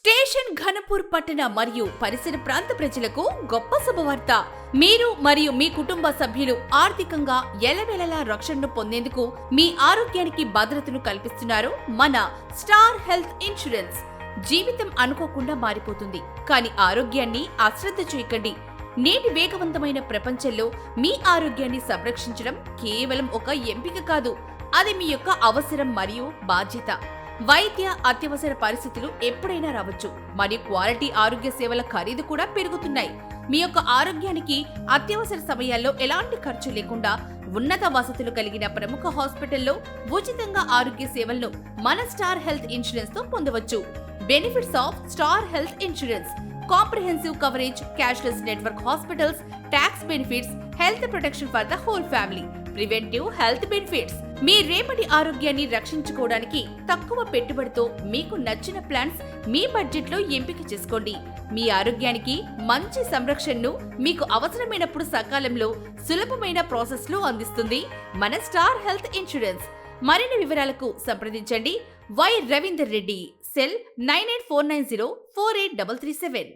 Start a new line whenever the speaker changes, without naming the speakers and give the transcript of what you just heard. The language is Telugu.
స్టేషన్ ఘనపూర్ పట్టణ మరియు పరిసర ప్రాంత ప్రజలకు గొప్ప శుభవార్త. మీరు మరియు మీ కుటుంబ సభ్యులు ఆర్థికంగా ఎల్లవేళలా రక్షణను పొందేందుకు మీ ఆరోగ్యానికి భద్రతను కల్పిస్తున్నారు మన స్టార్ హెల్త్ ఇన్సూరెన్స్. జీవితం అనుకోకుండా మారిపోతుంది, కానీ ఆరోగ్యాన్ని అశ్రద్ధ చేయకండి. నేటి వేగవంతమైన ప్రపంచంలో మీ ఆరోగ్యాన్ని సంరక్షించడం కేవలం ఒక ఎంపిక కాదు, అది మీ యొక్క అవసరం మరియు బాధ్యత. వైద్య అత్యవసర పరిస్థితులు ఎప్పుడైనా రావచ్చు మరియు క్వాలిటీ ఆరోగ్య సేవల ఖరీదు కూడా పెరుగుతున్నాయి. మీ యొక్క ఆరోగ్యానికి అత్యవసర సమయాల్లో ఎలాంటి ఖర్చు లేకుండా ఉన్నత వసతులు కలిగిన ప్రముఖ హాస్పిటల్లో ఉచితంగా ఆరోగ్య సేవలను మన స్టార్ హెల్త్ ఇన్సూరెన్స్ తో పొందవచ్చు. Benefits of star health insurance: comprehensive coverage, cashless network hospitals, tax benefits, health protection for the whole family, preventive health benefits. మీ రేపటి ఆరోగ్యాన్ని రక్షించుకోవడానికి తక్కువ పెట్టుబడితో మీకు నచ్చిన ప్లాన్స్ మీ బడ్జెట్ లో ఎంపిక చేసుకోండి. మీ ఆరోగ్యానికి మంచి సంరక్షణను మీకు అవసరమైనప్పుడు సకాలంలో సులభమైన ప్రాసెస్ లో అందిస్తుంది మన స్టార్ హెల్త్ ఇన్సూరెన్స్. మరిన్ని వివరాలకు సంప్రదించండి వై రవీందర్ రెడ్డి, సెల్ 9849048337.